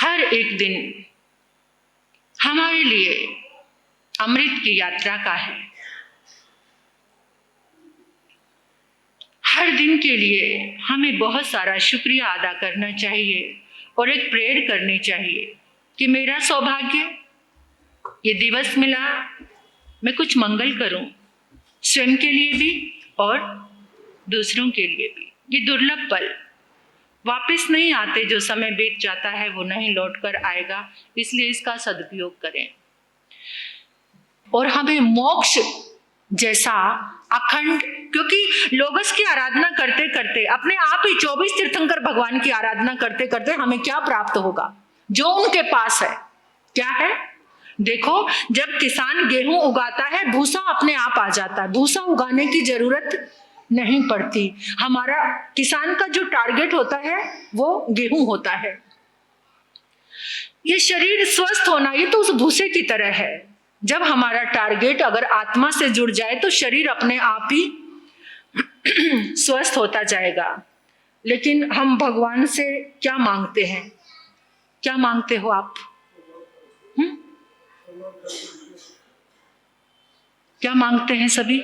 हर एक दिन हमारे लिए अमृत की यात्रा का है। हर दिन के लिए हमें बहुत सारा शुक्रिया अदा करना चाहिए और एक प्रेयर करनी चाहिए कि मेरा सौभाग्य ये दिवस मिला, मैं कुछ मंगल करूं, स्वयं के लिए भी और दूसरों के लिए भी। ये दुर्लभ पल वापस नहीं आते, जो समय बीत जाता है वो नहीं लौट कर आएगा, इसलिए इसका सदुपयोग करें और हमें मोक्ष जैसा अखंड, क्योंकि लोगस की आराधना करते करते अपने आप ही 24 तीर्थंकर भगवान की आराधना करते करते हमें क्या प्राप्त होगा जो उनके पास है? क्या है? देखो, जब किसान गेहूं उगाता है भूसा अपने आप आ जाता है, भूसा उगाने की जरूरत नहीं पड़ती। हमारा किसान का जो टारगेट होता है वो गेहूं होता है। ये शरीर स्वस्थ होना ये तो उस भूसे की तरह है। जब हमारा टारगेट अगर आत्मा से जुड़ जाए तो शरीर अपने आप ही स्वस्थ होता जाएगा। लेकिन हम भगवान से क्या मांगते हैं? क्या मांगते हो आप? क्या मांगते हैं सभी?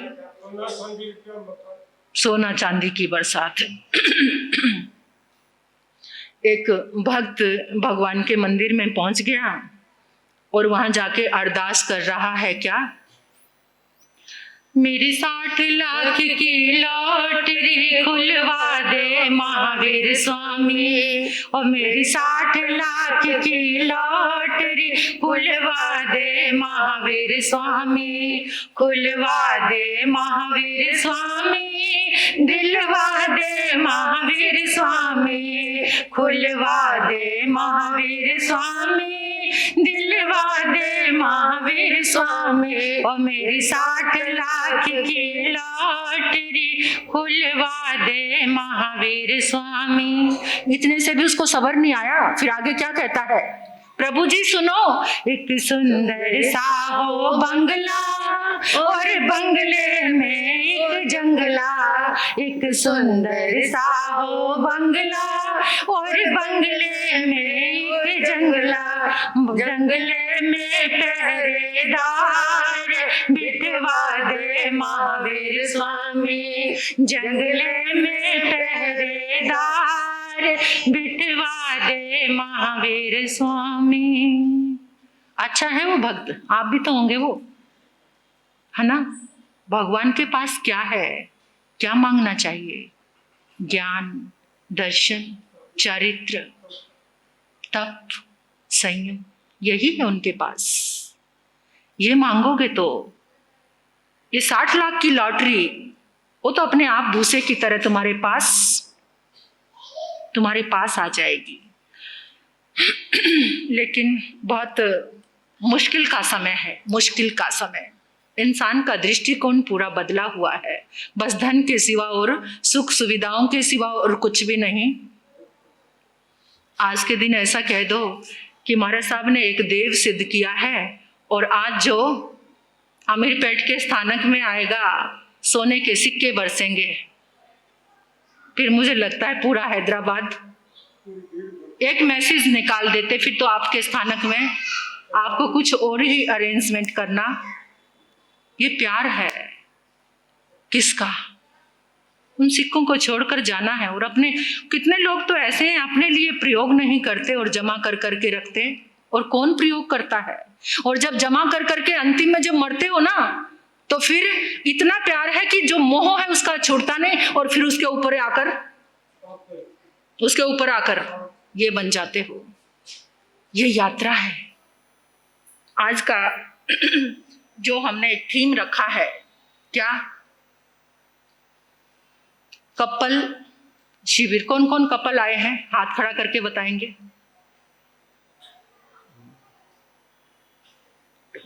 सोना चांदी की बरसात। एक भक्त भगवान के मंदिर में पहुंच गया और वहां जाके अरदास कर रहा है, क्या? मेरी 60 लाख की लॉटरी खुलवा दे महावीर स्वामी, और मेरी 60 लाख की लॉटरी खुलवा दे महावीर स्वामी, खुलवा दे महावीर स्वामी, दिलवा दे महावीर स्वामी, खुलवा दे महावीर स्वामी, दिलवा दे महावीर स्वामी, और मेरी 60 लाख की लॉटरी खुलवा दे महावीर स्वामी। इतने से भी उसको सब्र नहीं आया, फिर आगे क्या कहता है? प्रभु जी सुनो, एक सुंदर सा हो बंगला और बंगले में एक जंगला, एक सुंदर सा हो बंगला और बंगले में एक जंगला, जंगले में पहरेदार बिठवा दे महावीर स्वामी, जंगले में पहरेदार बिठवा दे महावीर स्वामी। अच्छा है वो भक्त, आप भी तो होंगे वो, है ना? भगवान के पास क्या है? क्या मांगना चाहिए? ज्ञान, दर्शन, चरित्र, तप, संयम, यही है उनके पास। ये मांगोगे तो ये 60 लाख की लॉटरी वो तो अपने आप भूसे की तरह तुम्हारे पास आ जाएगी। लेकिन बहुत मुश्किल का समय है, मुश्किल का समय। इंसान का दृष्टिकोण पूरा बदला हुआ है, बस धन के सिवा और सुख सुविधाओं के सिवा और कुछ भी नहीं। आज के दिन ऐसा कह दो कि महाराज साहब ने एक देव सिद्ध किया है और आज जो अमीरपेट के स्थानक में आएगा सोने के सिक्के बरसेंगे। फिर मुझे लगता है पूरा हैदराबाद एक मैसेज निकाल देते, फिर तो आपके स्थानक में आपको कुछ और ही अरेंजमेंट करना। ये प्यार है किसका? उन सिक्कों को छोड़कर जाना है। और अपने कितने लोग तो ऐसे हैं अपने लिए प्रयोग नहीं करते और जमा कर करके रखते, और कौन प्रयोग करता है? और जब जमा कर करके अंतिम में जब मरते हो ना, तो फिर इतना प्यार है कि जो मोह है उसका छूटता नहीं, और फिर उसके ऊपर आकर ये बन जाते हो। ये यात्रा है आज का जो हमने एक थीम रखा है। क्या? कपल शिविर। कौन कौन कपल आए हैं? हाथ खड़ा करके बताएंगे।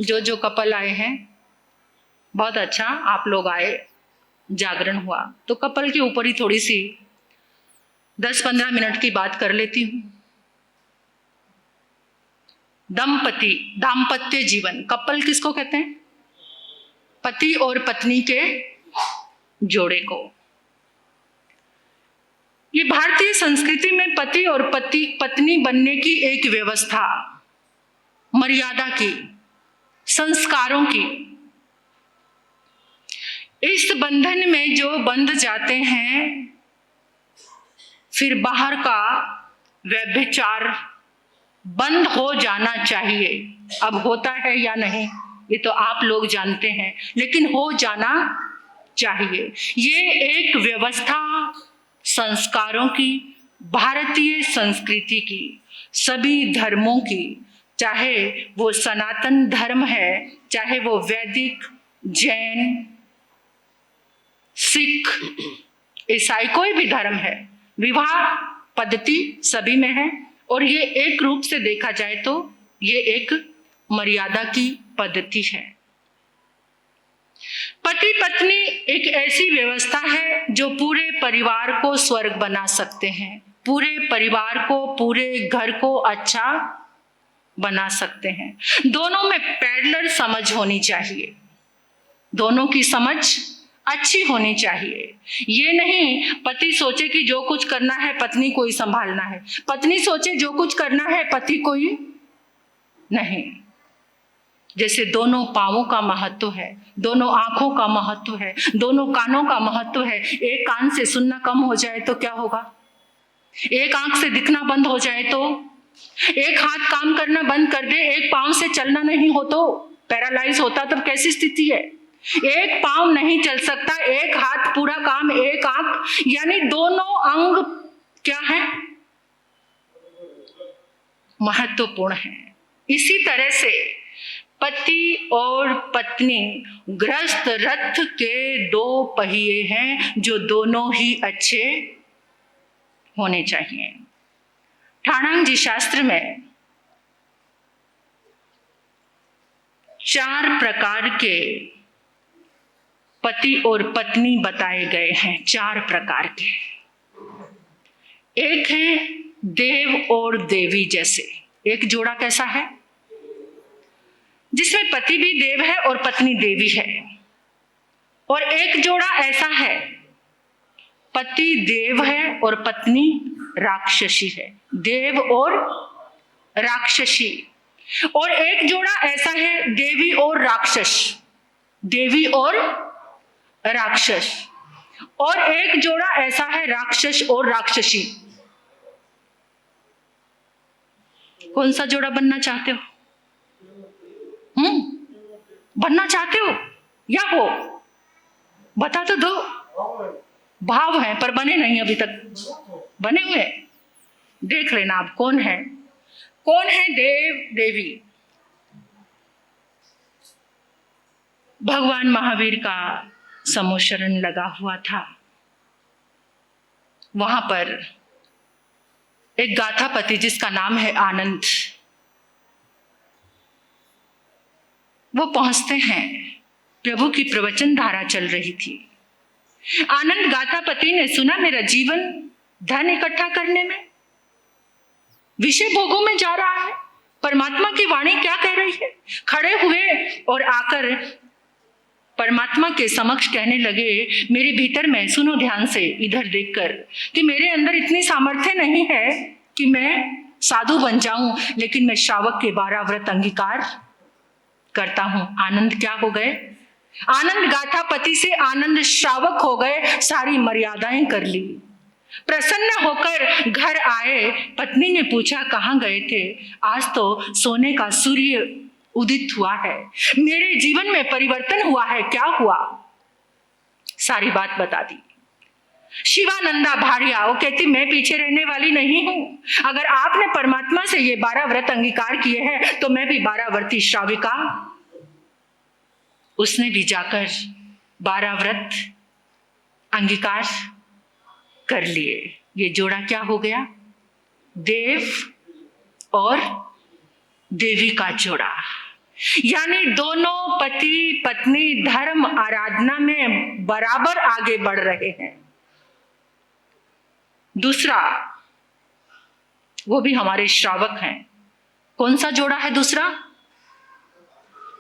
जो कपल आए हैं, बहुत अच्छा, आप लोग आए, जागरण हुआ। तो कपल के ऊपर ही थोड़ी सी 10-15 मिनट की बात कर लेती हूँ। दंपति, दाम्पत्य जीवन, कपल किसको कहते हैं? पति और पत्नी के जोड़े को। ये भारतीय संस्कृति में पति और पत्नी बनने की एक व्यवस्था, मर्यादा की, संस्कारों की। इस बंधन में जो बंध जाते हैं, फिर बाहर का व्यभिचार बंद हो जाना चाहिए। अब होता है या नहीं ये तो आप लोग जानते हैं, लेकिन हो जाना चाहिए। ये एक व्यवस्था संस्कारों की, भारतीय संस्कृति की, सभी धर्मों की, चाहे वो सनातन धर्म है, चाहे वो वैदिक, जैन, सिख, ईसाई, कोई भी धर्म है, विवाह पद्धति सभी में है। और ये एक रूप से देखा जाए तो ये एक मर्यादा की पद्धति है। पति पत्नी एक ऐसी व्यवस्था है जो पूरे परिवार को स्वर्ग बना सकते हैं, पूरे परिवार को, पूरे घर को अच्छा बना सकते हैं। दोनों में पैरेलल समझ होनी चाहिए, दोनों की समझ अच्छी होनी चाहिए। ये नहीं पति सोचे कि जो कुछ करना है पत्नी को ही संभालना है, पत्नी सोचे जो कुछ करना है पति को ही नहीं। जैसे दोनों पांवों का महत्व है, दोनों आंखों का महत्व है, दोनों कानों का महत्व है। एक कान से सुनना कम हो जाए तो क्या होगा, एक आंख से दिखना बंद हो जाए तो, एक हाथ काम करना बंद कर दे, एक पांव से चलना नहीं हो तो पैरालाइज होता, तब कैसी स्थिति है। एक पांव नहीं चल सकता, एक हाथ पूरा काम, एक आंख, यानी दोनों अंग क्या है, महत्वपूर्ण है। इसी तरह से पति और पत्नी गृहस्थ रथ के दो पहिए हैं जो दोनों ही अच्छे होने चाहिए। ठाणांग जी शास्त्र में 4 प्रकार के पति और पत्नी बताए गए हैं, 4 प्रकार के। एक है देव और देवी जैसे, एक जोड़ा कैसा है जिसमें पति भी देव है और पत्नी देवी है। और एक जोड़ा ऐसा है पति देव है और पत्नी राक्षसी है, देव और राक्षसी। और एक जोड़ा ऐसा है देवी और राक्षस, देवी और राक्षस। और एक जोड़ा ऐसा है राक्षस और राक्षसी। कौन सा जोड़ा बनना चाहते हो? बनना चाहते हो या हो? बता तो दो। भाव है पर बने नहीं अभी तक, बने हुए देख लेना आप कौन है, कौन है देव देवी। भगवान महावीर का समोशरण लगा हुआ था, वहां पर एक गाथापति जिसका नाम है आनंद, वो पहुंचते हैं। प्रभु की प्रवचन धारा चल रही थी। आनंद गाथापति ने सुना मेरा जीवन धन इकट्ठा करने में, विषय भोगों में जा रहा है, परमात्मा की वाणी क्या कह रही है। खड़े हुए और आकर परमात्मा के समक्ष कहने लगे, मेरे भीतर में, सुनो ध्यान से इधर देखकर, कि मेरे अंदर इतनी सामर्थ्य नहीं है कि मैं साधु बन जाऊं, लेकिन मैं श्रावक के 12 व्रत अंगीकार करता हूं। आनंद क्या हो गए? आनंद गाथापति से आनंद श्रावक हो गए, सारी मर्यादाएं कर ली। प्रसन्न होकर घर आए। पत्नी ने पूछा कहाँ गए थे? आज तो सोने का सूर्य उदित हुआ है, मेरे जीवन में परिवर्तन हुआ है। क्या हुआ? सारी बात बता दी। शिवानंदा भार्या, वो कहती मैं पीछे रहने वाली नहीं हूं। अगर आपने परमात्मा से ये 12 व्रत अंगीकार किए हैं तो मैं भी 12 व्रती श्राविका। उसने भी जाकर 12 व्रत अंगीकार कर लिए। ये जोड़ा क्या हो गया? देव और देवी का जोड़ा। यानी दोनों पति पत्नी धर्म आराधना में बराबर आगे बढ़ रहे हैं। दूसरा, वो भी हमारे श्रावक हैं। कौन सा जोड़ा है दूसरा?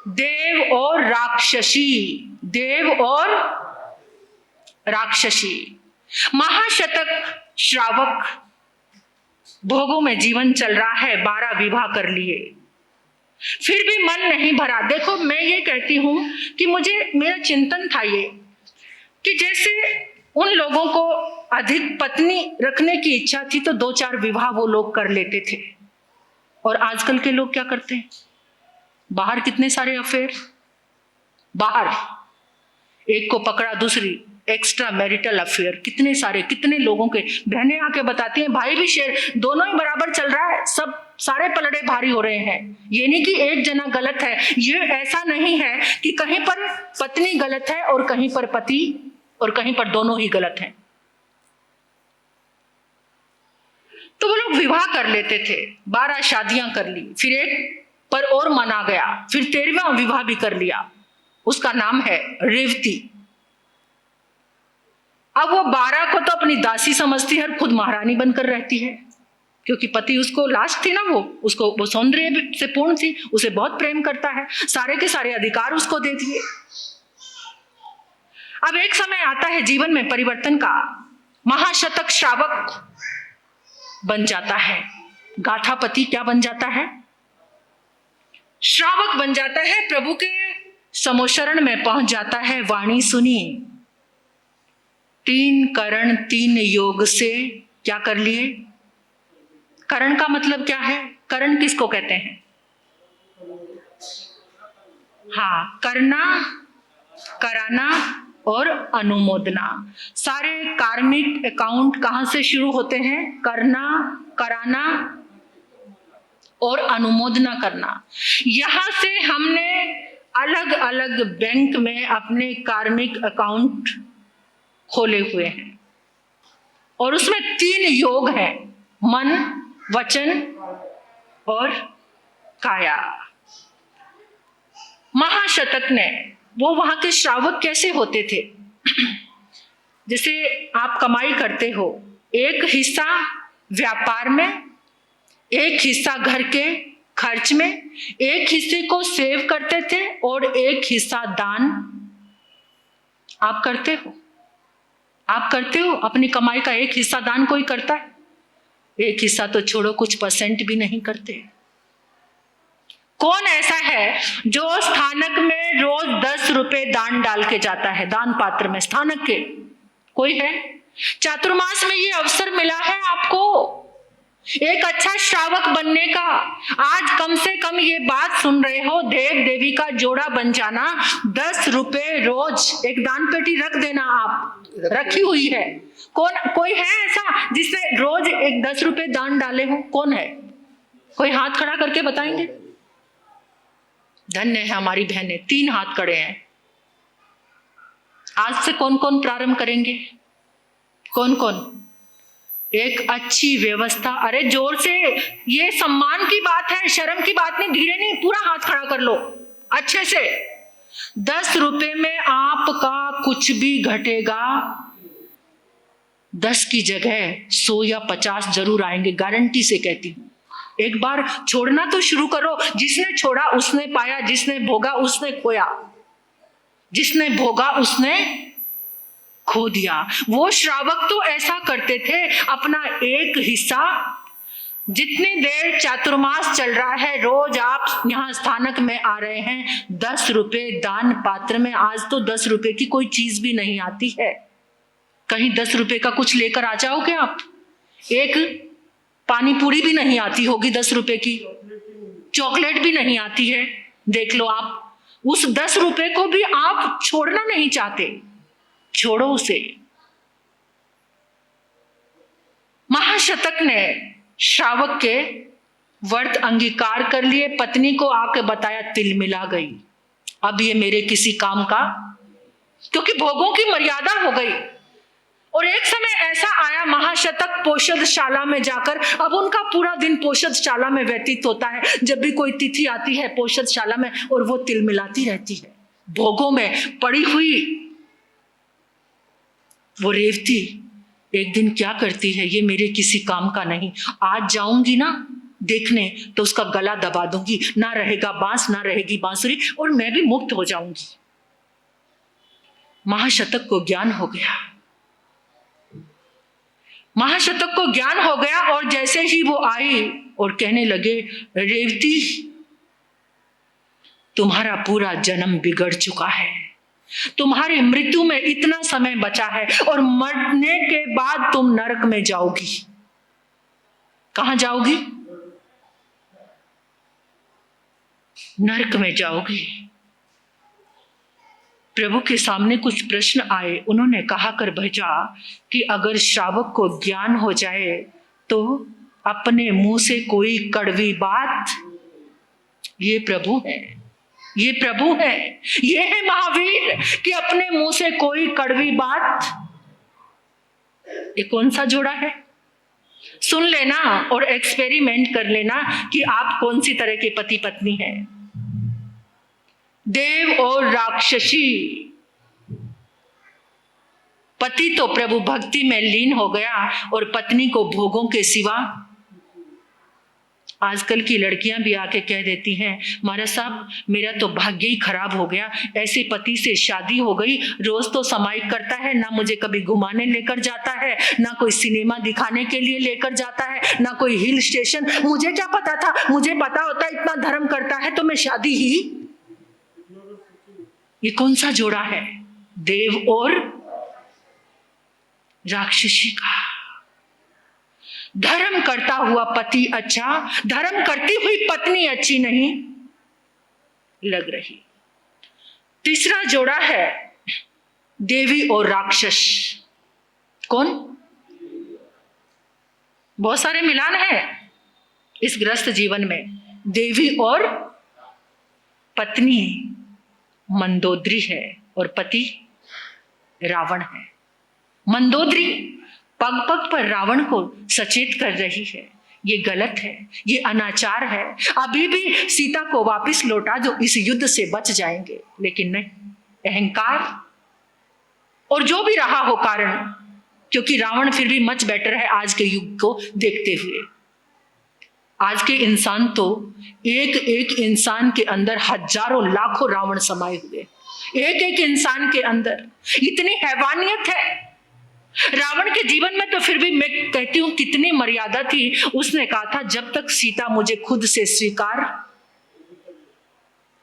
देव और राक्षसी, देव और राक्षसी। महाशतक श्रावक भोगों में जीवन चल रहा है, 12 विवाह कर लिए, फिर भी मन नहीं भरा। देखो मैं ये कहती हूं कि मेरा चिंतन था ये कि जैसे उन लोगों को अधिक पत्नी रखने की इच्छा थी तो 2-4 विवाह वो लोग कर लेते थे, और आजकल के लोग क्या करते हैं, बाहर कितने सारे अफेयर, बाहर एक को पकड़ा दूसरी, एक्स्ट्रा मैरिटल अफेयर, कितने सारे, कितने लोगों के। बहनें आके बताती हैं भाई भी शेयर, दोनों ही बराबर चल रहा है, सब सारे पलड़े भारी हो रहे हैं। ये नहीं कि एक जना गलत है, ये ऐसा नहीं है कि कहीं पर पत्नी गलत है और कहीं पर पति, और कहीं पर दोनों ही गलत हैं। तो वो लोग विवाह कर लेते थे, 12 शादियां कर ली, फिर एक पर और मना गया, फिर 13वां विवाह भी कर लिया, उसका नाम है रेवती। अब वो 12 को तो अपनी दासी समझती है और खुद महारानी बनकर रहती है, क्योंकि पति उसको लास्ट थी ना, वो सौंदर्य से पूर्ण थी, उसे बहुत प्रेम करता है, सारे के सारे अधिकार उसको दे दिए। अब एक समय आता है जीवन में परिवर्तन का, महाशतक श्रावक बन जाता है, गाथापति क्या बन जाता है, श्रावक बन जाता है, प्रभु के समोशरण में पहुंच जाता है। वाणी सुनी, 3 करण 3 योग से क्या कर लिए। करण का मतलब क्या है, करण किसको कहते हैं, हाँ, करना, कराना और अनुमोदना। सारे कार्मिक अकाउंट कहां से शुरू होते हैं, करना, कराना और अनुमोदना करना। यहां से हमने अलग अलग बैंक में अपने कार्मिक अकाउंट खोले हुए हैं, और उसमें 3 योग हैं, मन, वचन और काया। महाशतक ने, वो वहां के श्रावक कैसे होते थे, जैसे आप कमाई करते हो, एक हिस्सा व्यापार में, एक हिस्सा घर के खर्च में, एक हिस्से को सेव करते थे और एक हिस्सा दान। आप करते हो, आप करते हो अपनी कमाई का एक हिस्सा दान, कोई करता है, एक हिस्सा तो छोड़ो, कुछ % भी नहीं करते। कौन ऐसा है जो स्थानक में रोज 10 रुपए दान डाल के जाता है, दान पात्र में, स्थानक के, कोई है। चातुर्मास में ये अवसर मिला है आपको एक अच्छा श्रावक बनने का। आज कम से कम ये बात सुन रहे हो, देव देवी का जोड़ा बन जाना, 10 रुपए रोज एक दान पेटी रख देना, आप रखी हुई है। कोई है ऐसा जिसने रोज एक 10 रुपए दान डाले हो, कौन है, कोई हाथ खड़ा करके बताएंगे। धन्य है हमारी बहनें, 3 हाथ खड़े हैं। आज से कौन कौन प्रारंभ करेंगे, कौन कौन, एक अच्छी व्यवस्था, अरे जोर से, ये सम्मान की बात है, शर्म की बात नहीं, धीरे नहीं, पूरा हाथ खड़ा कर लो अच्छे से। 10 रुपए में आपका कुछ भी घटेगा, 10 की जगह 100 या 50 जरूर आएंगे, गारंटी से कहती हूं। एक बार छोड़ना तो शुरू करो, जिसने छोड़ा उसने पाया, जिसने भोगा उसने खोया, जिसने भोगा उसने खो दिया। वो श्रावक तो ऐसा करते थे, अपना एक हिस्सा, जितनी देर चातुर्मास चल रहा है, रोज आप यहाँ स्थानक में आ रहे हैं, 10 रुपए दान पात्र में। आज तो 10 रुपए की कोई चीज भी नहीं आती है, कहीं 10 रुपए का कुछ लेकर आ जाओगे आप, एक पानी पूरी भी नहीं आती होगी 10 रुपए की, चॉकलेट भी नहीं आती है। देख लो आप, उस 10 रुपए को भी आप छोड़ना नहीं चाहते, छोड़ो उसे। महाशतक ने श्रावक के व्रत अंगीकार कर लिए, पत्नी को आके बताया, तिल मिला गई, अब ये मेरे किसी काम का, क्योंकि भोगों की मर्यादा हो गई। और एक समय ऐसा आया, महाशतक पोषदशाला में जाकर, अब उनका पूरा दिन पोषदशाला में व्यतीत होता है, जब भी कोई तिथि आती है पोषदशाला में, और वो तिल मिलाती रहती है, भोगों में पड़ी हुई। वो रेवती एक दिन क्या करती है, ये मेरे किसी काम का नहीं, आज जाऊंगी ना देखने तो उसका गला दबा दूंगी, ना रहेगा बांस ना रहेगी बांसुरी, और मैं भी मुक्त हो जाऊंगी। महाशतक को ज्ञान हो गया, महाशतक को ज्ञान हो गया और जैसे ही वो आई और कहने लगे, रेवती तुम्हारा पूरा जन्म बिगड़ चुका है, तुम्हारी मृत्यु में इतना समय बचा है और मरने के बाद तुम नरक में जाओगी। कहां जाओगी? नरक में जाओगी। प्रभु के सामने कुछ प्रश्न आए। उन्होंने कहा कर भेजा कि अगर श्रावक को ज्ञान हो जाए तो अपने मुंह से कोई कड़वी बात, ये प्रभु है, ये प्रभु है, ये है महावीर कि अपने मुंह से कोई कड़वी बात। ये कौन सा जोड़ा है? सुन लेना और एक्सपेरिमेंट कर लेना कि आप कौन सी तरह के पति पत्नी हैं। देव और राक्षसी। पति तो प्रभु भक्ति में लीन हो गया और पत्नी को भोगों के सिवा। आजकल की लड़कियां भी आके कह देती हैं, महाराज साहब मेरा तो भाग्य ही खराब हो गया, ऐसे पति से शादी हो गई, रोज तो समाइक करता है, ना मुझे कभी घुमाने लेकर जाता है, ना कोई सिनेमा दिखाने के लिए लेकर जाता है, ना कोई हिल स्टेशन। मुझे क्या पता था, मुझे पता होता इतना धर्म करता है तो मैं शादी ही। ये कौन सा जोड़ा है? देव और राक्षसी का। धर्म करता हुआ पति अच्छा, धर्म करती हुई पत्नी अच्छी नहीं लग रही। तीसरा जोड़ा है देवी और राक्षस। कौन? बहुत सारे मिलान है इस गृहस्थ जीवन में। देवी और पत्नी मंदोदरी है और पति रावण है। मंदोदरी पग पग पर रावण को सचेत कर रही है, ये गलत है, ये अनाचार है, अभी भी सीता को वापस लौटा दो, इस युद्ध से बच जाएंगे। लेकिन नहीं, अहंकार और जो भी रहा हो कारण, क्योंकि रावण फिर भी मच बेटर है आज के युग को देखते हुए। आज के इंसान तो एक एक इंसान के अंदर हजारों लाखों रावण समाये हुए, एक एक इंसान के अंदर इतनी हैवानियत है। रावण के जीवन में तो फिर भी मैं कहती हूं कितनी मर्यादा थी। उसने कहा था जब तक सीता मुझे खुद से स्वीकार।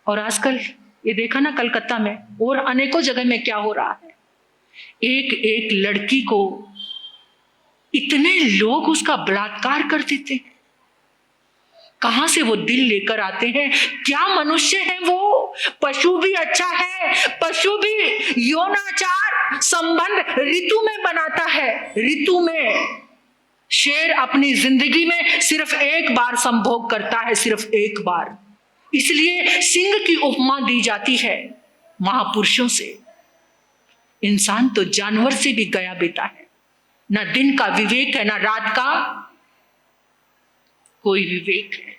और आजकल ये देखा ना कलकत्ता में और अनेकों जगह में क्या हो रहा है। एक एक लड़की को इतने लोग उसका बलात्कार कर देते हैं। कहां से वो दिल लेकर आते हैं? क्या मनुष्य है वो? पशु भी अच्छा है, पशु भी यौनाचार संबंध ऋतु में बनाता है। ऋतु में शेर अपनी जिंदगी में सिर्फ एक बार संभोग करता है, सिर्फ एक बार। इसलिए सिंह की उपमा दी जाती है महापुरुषों से। इंसान तो जानवर से भी गया बेता है, ना दिन का विवेक है, ना रात का कोई विवेक है।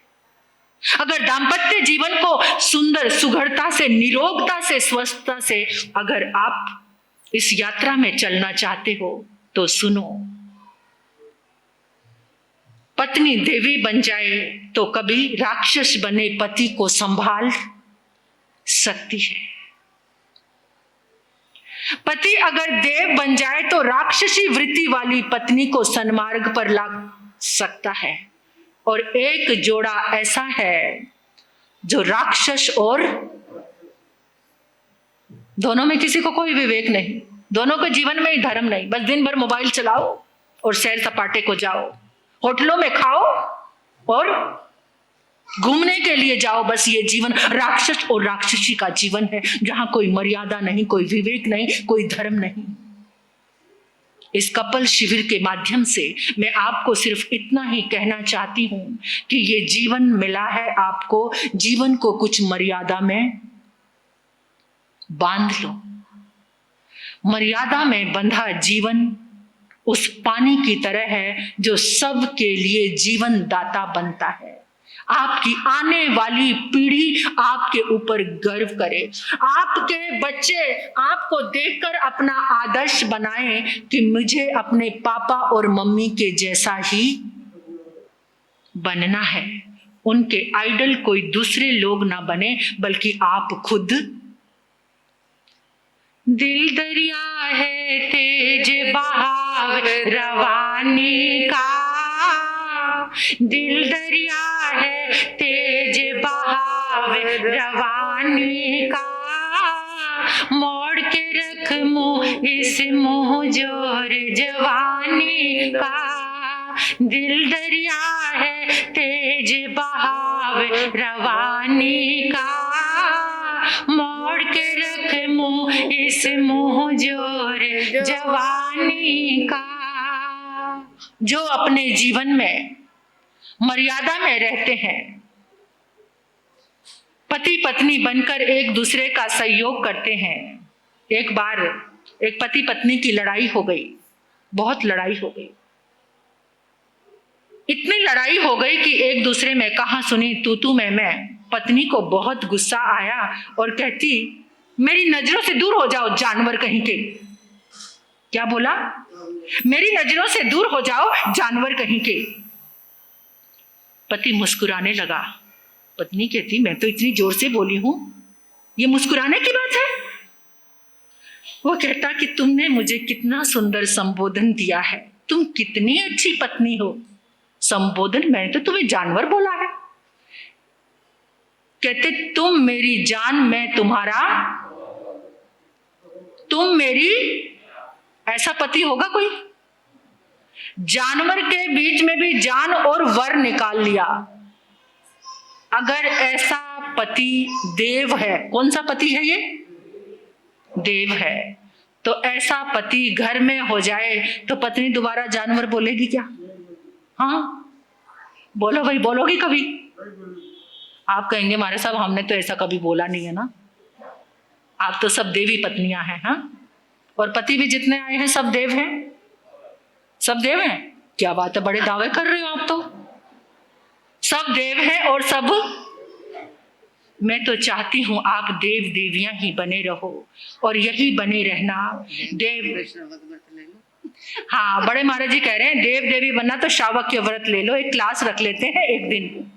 अगर दाम्पत्य जीवन को सुंदर सुघड़ता से, निरोगता से, स्वस्थता से अगर आप इस यात्रा में चलना चाहते हो तो सुनो। पत्नी देवी बन जाए तो कभी राक्षस बने पति को संभाल सकती है। पति अगर देव बन जाए तो राक्षसी वृत्ति वाली पत्नी को सन्मार्ग पर ला सकता है। और एक जोड़ा ऐसा है जो राक्षस और दोनों में किसी को कोई विवेक नहीं, दोनों के जीवन में ही धर्म नहीं। बस दिन भर मोबाइल चलाओ और सैर सपाटे को जाओ, होटलों में खाओ और घूमने के लिए जाओ। बस ये जीवन राक्षस और राक्षसी का जीवन है, जहां कोई मर्यादा नहीं, कोई विवेक नहीं, कोई धर्म नहीं। इस कपल शिविर के माध्यम से मैं आपको सिर्फ इतना ही कहना चाहती हूं कि ये जीवन मिला है आपको, जीवन को कुछ मर्यादा में बांध लो। मर्यादा में बंधा जीवन उस पानी की तरह है जो सबके लिए जीवन दाता बनता है। आपकी आने वाली पीढ़ी आपके ऊपर गर्व करे, आपके बच्चे आपको देखकर अपना आदर्श बनाएं कि मुझे अपने पापा और मम्मी के जैसा ही बनना है। उनके आइडल कोई दूसरे लोग ना बने बल्कि आप खुद। दिल दरिया है तेज बहाव रवानी का, दिल दरिया है तेज बहाव रवानी का, मोड़ के रख मुँह इस मुँह जोर जवानी का, दिल दरिया है तेज बहाव रवानी का, मोड़ के रख मुँह इस मुँह जोर जवानी का। जो अपने जीवन में मर्यादा में रहते हैं, पति पत्नी बनकर एक दूसरे का सहयोग करते हैं। एक बार एक पति पत्नी की लड़ाई हो गई, बहुत लड़ाई हो गई, इतनी लड़ाई हो गई कि एक दूसरे में कहा सुनी तू मैं। पत्नी को बहुत गुस्सा आया और कहती, मेरी नजरों से दूर हो जाओ जानवर कहीं के। क्या बोला? मेरी नजरों से दूर हो जाओ जानवर कहीं के। पति मुस्कुराने लगा। पत्नी कहती, मैं तो इतनी जोर से बोली हूं, ये मुस्कुराने की बात है? वो कहता कि तुमने मुझे कितना सुंदर संबोधन दिया है, तुम कितनी अच्छी पत्नी हो। संबोधन? मैंने तो तुम्हें जानवर बोला है। कहते, तुम मेरी जान, मैं तुम्हारा, तुम मेरी। ऐसा पति होगा कोई? जानवर के बीच में भी जान और वर निकाल लिया। अगर ऐसा पति देव है, कौन सा पति है ये? देव है। तो ऐसा पति घर में हो जाए तो पत्नी दोबारा जानवर बोलेगी क्या? हाँ बोलो भाई, बोलोगी कभी? आप कहेंगे हमारे साहब हमने तो ऐसा कभी बोला नहीं है ना। आप तो सब देवी पत्नियां हैं। हाँ, और पति भी जितने आए हैं सब देव हैं, सब देव हैं। क्या बात है, बड़े दावे कर रहे हो आप तो। सब देव हैं और सब, मैं तो चाहती हूं आप देव देवियां ही बने रहो और यही बने रहना। देव, हाँ बड़े महाराज जी कह रहे हैं देव देवी बनना तो श्रावक के व्रत ले लो। एक क्लास रख लेते हैं एक दिन,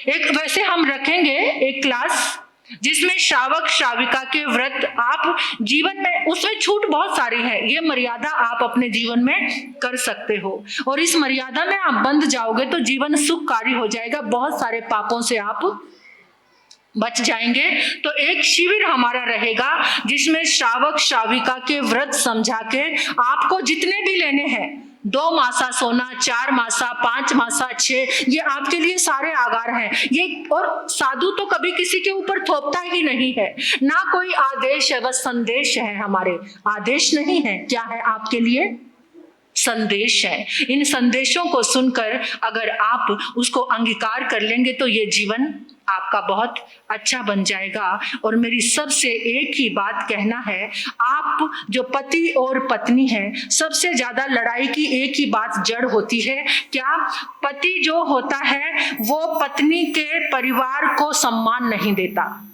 एक वैसे हम रखेंगे एक क्लास जिसमें श्रावक श्राविका के व्रत आप जीवन में, उसमें छूट बहुत सारी है, ये मर्यादा आप अपने जीवन में कर सकते हो और इस मर्यादा में आप बंध जाओगे तो जीवन सुखकारी हो जाएगा, बहुत सारे पापों से आप बच जाएंगे। तो एक शिविर हमारा रहेगा जिसमें श्रावक श्राविका के व्रत समझा के आपको जितने भी लेने हैं, 2 मासा सोना, 4 मासा, 5 मासा, 6, ये आपके लिए सारे आगार हैं ये। और साधु तो कभी किसी के ऊपर थोपता ही नहीं है, ना कोई आदेश है, बस संदेश है। हमारे आदेश नहीं है, क्या है आपके लिए? संदेश है। इन संदेशों को सुनकर अगर आप उसको अंगीकार कर लेंगे तो ये जीवन आपका बहुत अच्छा बन जाएगा। और मेरी सबसे एक ही बात कहना है, आप जो पति और पत्नी हैं, सबसे ज्यादा लड़ाई की एक ही बात जड़ होती है। क्या? पति जो होता है वो पत्नी के परिवार को सम्मान नहीं देता।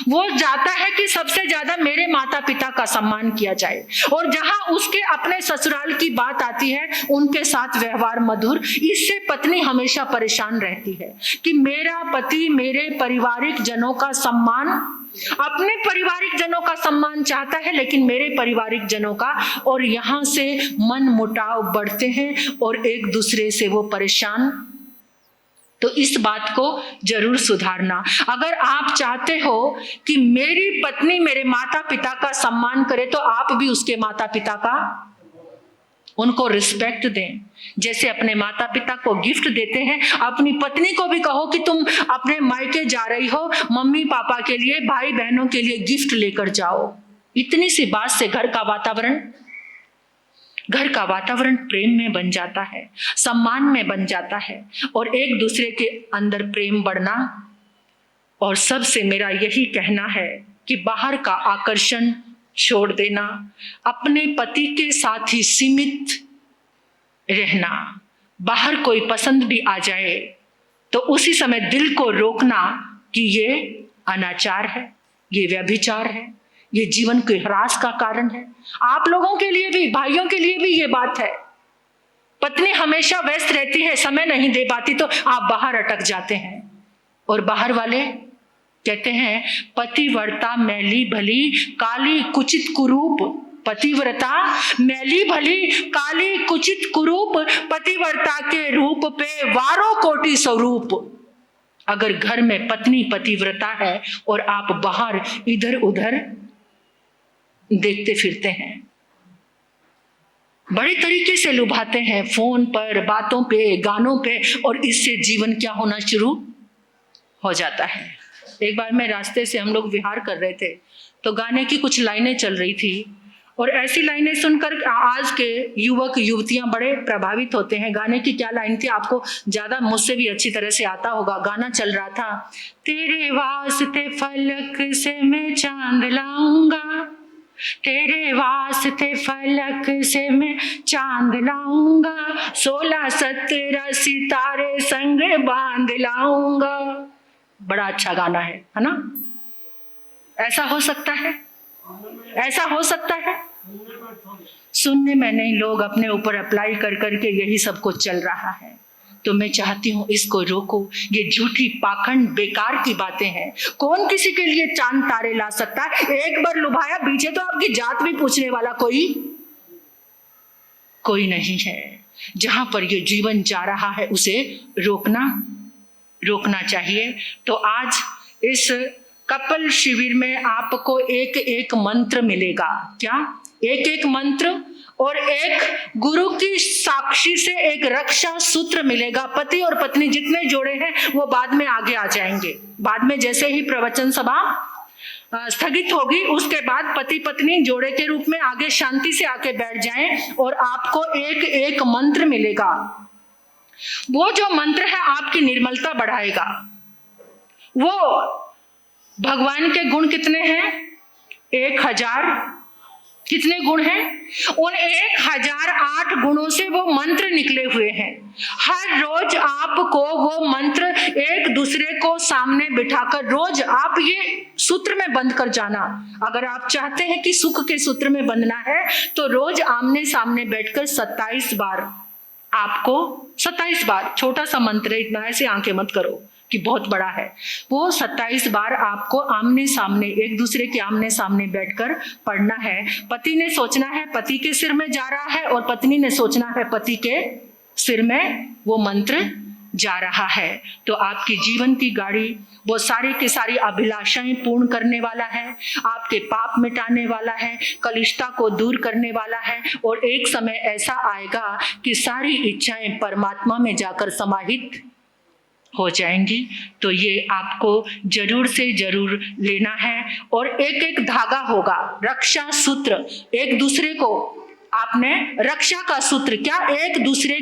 वो चाहता है कि सबसे ज्यादा मेरे माता पिता का सम्मान किया जाए, और जहां उसके अपने ससुराल की बात आती है उनके साथ व्यवहार मधुर, इससे पत्नी हमेशा परेशान रहती है कि मेरा पति मेरे पारिवारिक जनों का सम्मान, अपने पारिवारिक जनों का सम्मान चाहता है लेकिन मेरे पारिवारिक जनों का, और यहां से मन मुटाव बढ़ते हैं और एक दूसरे से वो परेशान। तो इस बात को जरूर सुधारना। अगर आप चाहते हो कि मेरी पत्नी मेरे माता पिता का सम्मान करे तो आप भी उसके माता पिता का, उनको रिस्पेक्ट दें। जैसे अपने माता पिता को गिफ्ट देते हैं, अपनी पत्नी को भी कहो कि तुम अपने मायके जा रही हो, मम्मी पापा के लिए, भाई बहनों के लिए गिफ्ट लेकर जाओ। इतनी सी बात से घर का वातावरण प्रेम में बन जाता है, सम्मान में बन जाता है और एक दूसरे के अंदर प्रेम बढ़ना। और सबसे मेरा यही कहना है कि बाहर का आकर्षण छोड़ देना, अपने पति के साथ ही सीमित रहना। बाहर कोई पसंद भी आ जाए तो उसी समय दिल को रोकना कि ये अनाचार है, ये व्यभिचार है, ये जीवन के ह्रास का कारण है। आप लोगों के लिए भी, भाइयों के लिए भी ये बात है। पत्नी हमेशा व्यस्त रहती है, समय नहीं दे पाती तो आप बाहर अटक जाते हैं, और बाहर वाले कहते हैं पतिव्रता मैली भली काली कुचित कुरूप, पतिव्रता मैली भली काली कुचित कुरूप, पतिव्रता के रूप पे वारों कोटि स्वरूप। अगर घर में पत्नी पतिव्रता है और आप बाहर इधर उधर देखते फिरते हैं, बड़े तरीके से लुभाते हैं फोन पर, बातों पे, गानों पे, और इससे जीवन क्या होना शुरू हो जाता है। एक बार मैं रास्ते से, हम लोग विहार कर रहे थे, तो गाने की कुछ लाइनें चल रही थी, और ऐसी लाइनें सुनकर आज के युवक युवतियां बड़े प्रभावित होते हैं। गाने की क्या लाइन थी, आपको ज्यादा मुझसे भी अच्छी तरह से आता होगा। गाना चल रहा था, तेरे वास्ते फलक से मैं चांद लाऊंगा, तेरे वास्ते फलक से मैं चांद लाऊंगा, 16-17 सितारे संग बांध लाऊंगा। बड़ा अच्छा गाना है ना? ऐसा हो सकता है? ऐसा हो सकता है? सुनने में नहीं, लोग अपने ऊपर अप्लाई कर करके यही सब कुछ चल रहा है। तो मैं चाहती हूँ इसको रोको। ये झूठी पाखंड बेकार की बातें हैं। कौन किसी के लिए चांद तारे ला सकता है? एक बार लुभाया, पीछे तो आपकी जात भी पूछने वाला कोई नहीं है। जहां पर ये जीवन जा रहा है उसे रोकना चाहिए। तो आज इस कपल शिविर में आपको एक एक मंत्र मिलेगा। क्या? एक एक मंत्र, और एक गुरु की साक्षी से एक रक्षा सूत्र मिलेगा। पति और पत्नी जितने जोड़े हैं वो बाद में आगे आ जाएंगे। बाद में जैसे ही प्रवचन सभा स्थगित होगी, उसके बाद पति पत्नी जोड़े के रूप में आगे शांति से आके बैठ जाएं, और आपको एक एक मंत्र मिलेगा। वो जो मंत्र है आपकी निर्मलता बढ़ाएगा। वो भगवान के गुण कितने हैं? 1000 कितने गुण हैं? उन 1008 गुणों से वो मंत्र निकले हुए हैं। हर रोज आपको वो मंत्र एक दूसरे को सामने बिठाकर रोज आप ये सूत्र में बंद कर जाना। अगर आप चाहते हैं कि सुख के सूत्र में बंधना है तो रोज आमने सामने बैठकर 27 बार, आपको 27 बार, छोटा सा मंत्र है, इतना ऐसे आंखें मत करो कि बहुत बड़ा है। वो 27 बार आपको आमने सामने, एक दूसरे के आमने सामने बैठकर पढ़ना है। पति ने सोचना है पति के सिर में जा रहा है, और पत्नी ने सोचना है पति के सिर में वो मंत्र जा रहा है। तो आपकी जीवन की गाड़ी वो सारी की सारी अभिलाषाएं पूर्ण करने वाला है, आपके पाप मिटाने वाला है, कलिष्ठता को दूर करने वाला है, और एक समय ऐसा आएगा कि सारी इच्छाएं परमात्मा में जाकर समाहित हो जाएंगी। तो ये आपको जरूर से जरूर लेना है। और एक एक धागा होगा, रक्षा सूत्र, एक दूसरे को आपने रक्षा का सूत्र, क्या एक दूसरे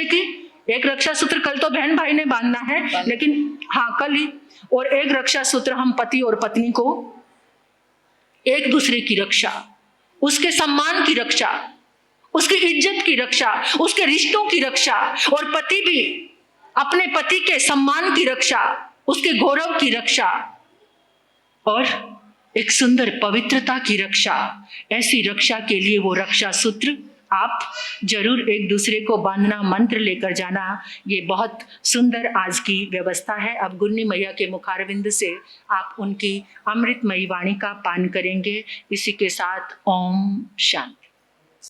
की एक रक्षा सूत्र कल तो बहन भाई ने बांधना है, लेकिन हाँ कल ही, और एक रक्षा सूत्र हम पति और पत्नी को एक दूसरे की रक्षा, उसके सम्मान की रक्षा, उसकी इज्जत की रक्षा, उसके रिश्तों की रक्षा, और पति भी अपने पति के सम्मान की रक्षा, उसके गौरव की रक्षा, और एक सुंदर पवित्रता की रक्षा। ऐसी रक्षा के लिए वो रक्षा सूत्र आप जरूर एक दूसरे को बांधना, मंत्र लेकर जाना। ये बहुत सुंदर आज की व्यवस्था है। अब गुन्नी मैया के मुखारविंद से आप उनकी अमृतमयी वाणी का पान करेंगे। इसी के साथ ओम शांति।